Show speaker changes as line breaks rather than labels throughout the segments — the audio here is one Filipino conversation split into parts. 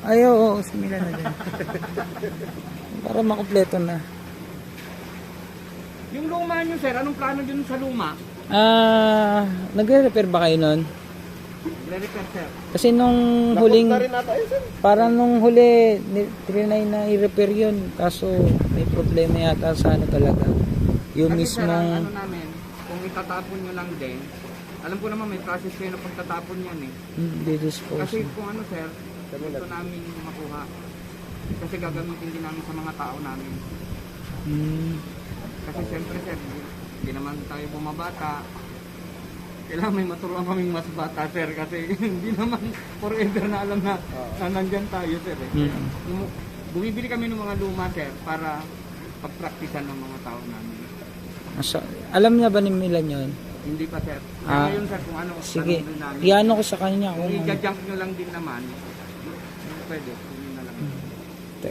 Ay, oo, similar na din. Para makumpleto na.
Yung luma nyo, sir, anong plano dun sa luma?
Nagre-repair ba kayo nun?
Re-repair, sir.
Kasi nung huling,
Napunta rin ata yun, sir.
parang nung huli, trinay na i-repair yun. Kaso may problema yata sa ano talaga. Yung
Kasi, sir, ang
mismong,
ano namin, kung itatapon nyo lang din, alam ko naman may process kayo na pagtatapon yan eh.
dispose.
Kasi kung ano, sir, ito namin makuha. Kasi gagamitin din namin sa mga tao namin. Kasi siyempre, sir, hindi naman tayo bumabata. Kailangan may maturuan kaming mas bata, sir. Kasi hindi naman forever na alam na, nandyan tayo, sir. Eh. Bumibili kami ng mga luma, sir, para pagpraktisan ng mga tao namin.
So, alam niya ba ni Milan yun?
Hindi pa, sir. Ngayon, sir, kung ano,
Sige,
tanong din namin.
iano ko sa kanya.
Kung
Kung
i-junk nyo lang din naman, pwede, kunin na lang.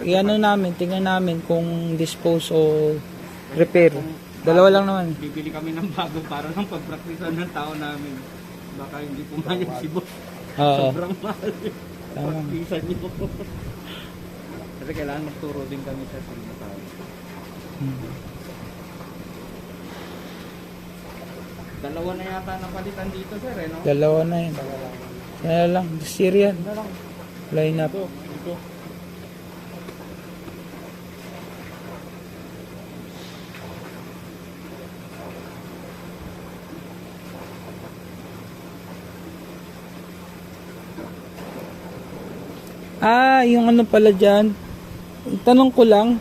iano namin, tingnan namin kung dispose o repair. Dalawa lang naman.
Bibili kami ng bago para lang pagpraktisan ng tao namin. Baka hindi pumayag si boss.
Oo.
Sobrang mahal.
Tama.
Pagpisan niyo. Kasi kailangan magturo din kami sa mga tao. Dalawa na yata napalitan dito, sir, eh, no?
Dalawa na yun. Kaya lang, Syrian. Line up.
Ito.
Yung ano pala dyan. Tanong ko lang.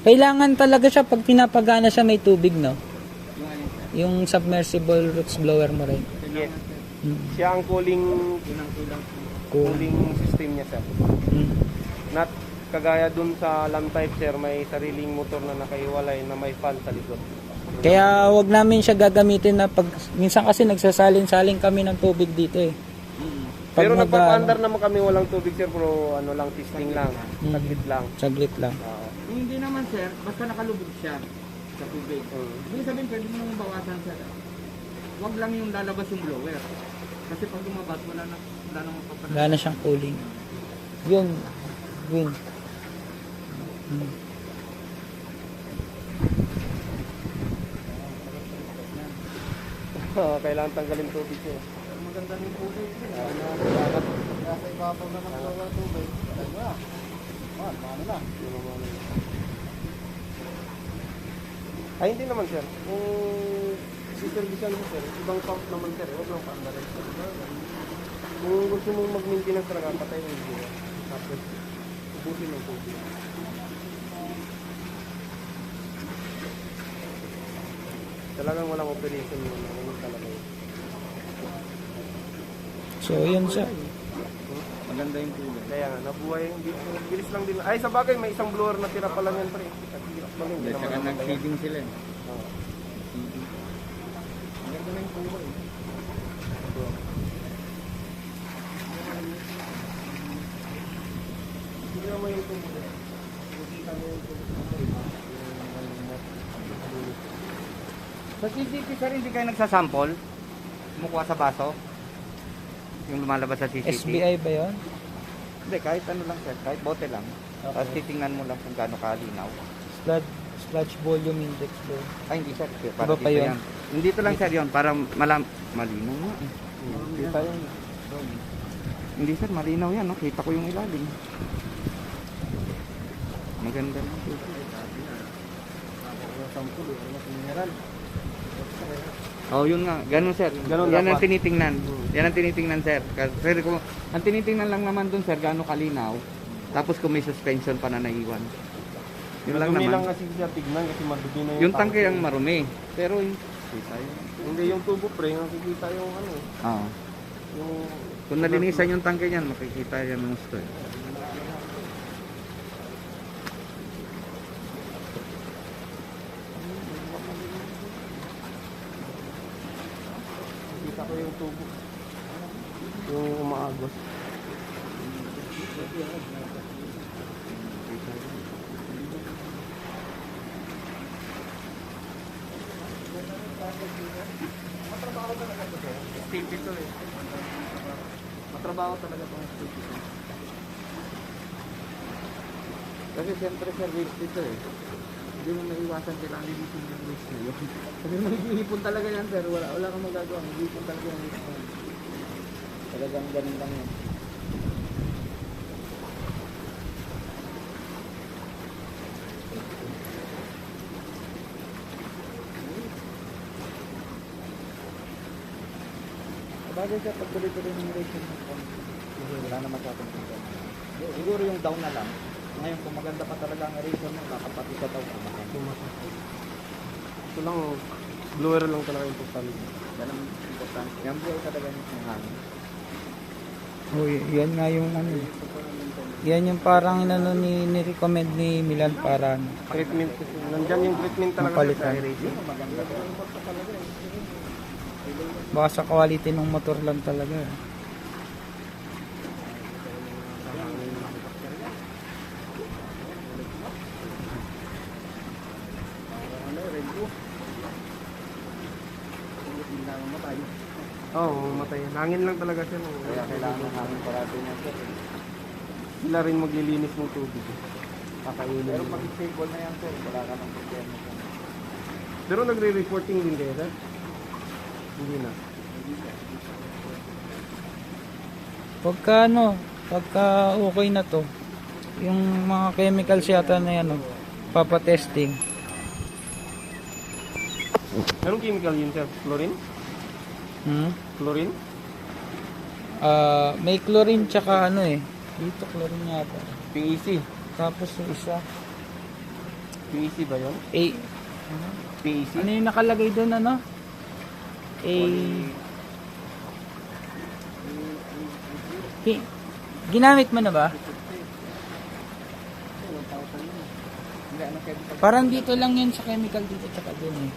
Kailangan talaga siya pag pinapagana siya may tubig, no?
Yung alin, sir?
Yung submersible roots blower mo rin.
Yes.
Sir.
Siya ang cooling
Kulang-kulang.
cooling system niya, sir. Not kagaya dun sa lamp type, sir, may sariling motor na nakaiwalay na may fan sa likod.
Kaya wag namin siya gagamitin na pag... Minsan kasi nagsasalin-salin kami ng tubig dito eh.
Pero
mag-
nagpapa-under naman kami walang tubig, sir, pero ano lang, testing lang, saglit lang.
Saglit lang.
Kung hindi naman, sir, basta nakalubog siya sa tubig. Ibig sabihin, pwede mo nang bawasan, sir. Huwag lang yung lalabas yung blower. Kasi pag lumabas, wala nang papanag.
Wala na siyang cooling. Yun. Win.
Kailangan tanggalin tubig, sir.
Maganda yung tubig.
Nasa ibabaw na ng tubig. Paano na? Ay, hindi naman, sir. Kung siservisan mo, sir, ibang pump naman, sir. Huwag lang paanda rin, sir. Kung gusto mong mag-maintenance talaga, patay ng video. Tapos, ubusin ng tubig. Talagang walang operation mo na. Ano talaga yun.
So, yun siya.
Maganda yung tubig.
Kaya nga, nabuhay. Bilis lang din. Ay, sa bagay, may isang blower na tira pa lang yan, pre. Hirap pa rin.
Saka nag-feeding sila.
Oo.
Maganda na yung tubig.
Hindi naman yung tubo. Nakikita mo yung tubo.
Sa CCTV, sir, hindi kayo nagsasample? Kumukuha sa baso? Yung lumalabas sa CCTV?
SBI ba yun?
Hindi, kahit ano lang, sir. Kahit bote lang.
Okay.
Tapos titingnan mo lang kung gaano kalinaw.
Sludge volume index ba?
Ay, hindi, sir.
Iba
Para
pa
dito
yun?
yan. Hindi ito lang, sir, yun. Para malinaw nga.
Hindi pa yun.
Hindi, sir. Malinaw yan. No? Kita ko yung ilalim. Maganda na. Oh, yun nga. Ganun, sir.
Ganun
yan ang
dapat.
tinitingnan. Yan ang tinitingnan, sir. Kasi kung ang tinitingnan lang naman dun, sir, gaano kalinaw. Tapos kung may suspension pa na naiwan. Yun lang
Madumi
naman.
lang kasi siya tignan kasi madumi na yung
Yung tangke ang marumi. Pero yung
Hindi yung tubo, pre. Nakikita yung ano.
Oo.
Yung
Kung nalinisan yung tangke niyan, makikita yan ng gusto.
nakikita ko yung tubo. Yung umaagos. Steel ito eh.
trabaho talaga itong safety. Kasi siyempre sir, waste dito eh. Hindi mo maiwasan kailangan linisin yung waste na yun. Kasi mag-iipon talaga yan sir, wala kang magagawa, mag-iipon talaga yung waste na yun. Talagang ganun lang yan. Bagay siya, pag tuloy-tuloy ng relation mo, wala naman sa ating tingin. Siguro yung down na lang. Ngayon, kung maganda pa talaga ang relation mo, kakapati ka daw kumakan.
Ito lang, blower lang talaga importante.
Yan ang importante. Yan buhay talaga yung hangin.
Oh, yan nga yung ano. Yan yung parang ni-recommend ni Milan para ano.
Treatment kasi. Nandyan yung treatment talaga
Mapalitan.
sa aeration.
Maganda talaga.
Baka sa quality ng motor lang talaga.
Oo, matay. Hangin lang talaga siya.
Kaya kailangan ng hangin parati niya sir.
Sila rin maglilinis ng tubig. Kakainin.
Pero pag stable na yan sir, wala ka ng problema sir.
Pero nagre-reporting din kayo, sir? Hindi na.
Pagka okay na to, yung mga chemicals yata na yan, papatesting.
Anong chemical yun, sir? Chlorine? Chlorine?
May chlorine tsaka ano dito chlorine yata.
PEC.
Tapos yung isa,
PEC ba yun? PEC?
ano yung nakalagay doon ginamit mo na ba? Parang dito lang yun sa chemical dito tsaka doon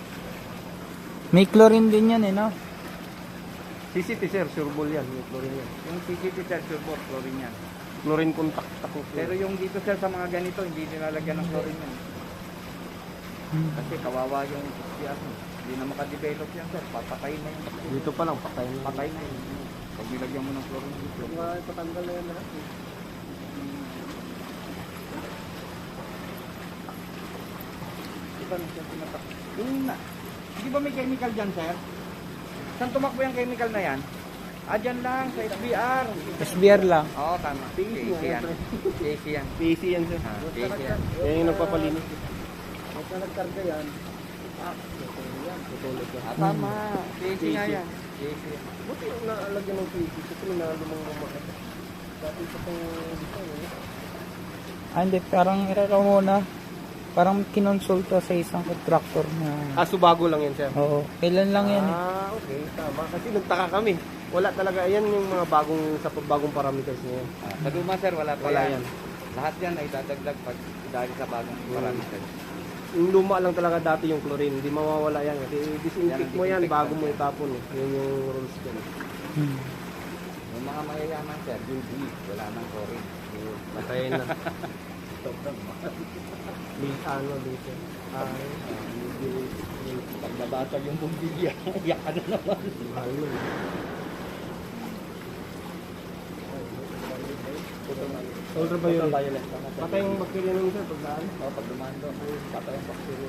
May chlorine din yan no?
CCT, sir. Sureball yan. May chlorine yan.
Yung CCT sir, sureball, chlorine yan.
Chlorine contact.
Pero yung dito sir sa mga ganito, hindi nilalagyan ng chlorine yan. Kasi kawawa yung siya. Hindi na makadevelop yan sir. Papatayin na yung
Dito pa lang, patay na.
patay na yun. Pag nilagyan mo ng chlorine dito.
Patanggal na yan lahat.
Iba na siya tinatak. Hindi ba may chemical dyan sir? Saan tumakbo yung chemical na yan? Dyan lang, sa SBR.
SBR lang.
Oo, tama. PEC yan. PEC yan.
PEC yan, sir.
PEC yan.
Yan yung nagpapalinis.
Pagka nagkarga yan, tama. PEC nga yan. PEC yan.
Buti yung naalagyan ng PEC kasi nalumang lumakas. Dati sa itong
Hindi, parang iraraw muna. Parang kinonsulta sa isang contractor na.
Subago lang yan, sir.
Oo, kailan lang yan
Okay. Tama. Kasi nagtaka kami. Wala talaga. Yan yung mga bagong parameters niya.
Sa luma sir, wala pa
Wala
yan.
yan.
Lahat yan ay dadagdag pag dahil sa bagong parameter.
Yung luma lang talaga dati yung chlorine. Hindi mawawala yan. Kasi disinfect mo yan bago mo itapon. Yun yung rules dyan.
Yung mga mayayaman sir, yung wala nang chlorine.
Patayin na. Dito.
Pag nabasag yung bumbilya, iyak ka na naman.
Mahal yun. Solder ba yun? Patay yung bacteria nun, sir, pag daan?
Pag dumaan doon, patay yung bacteria.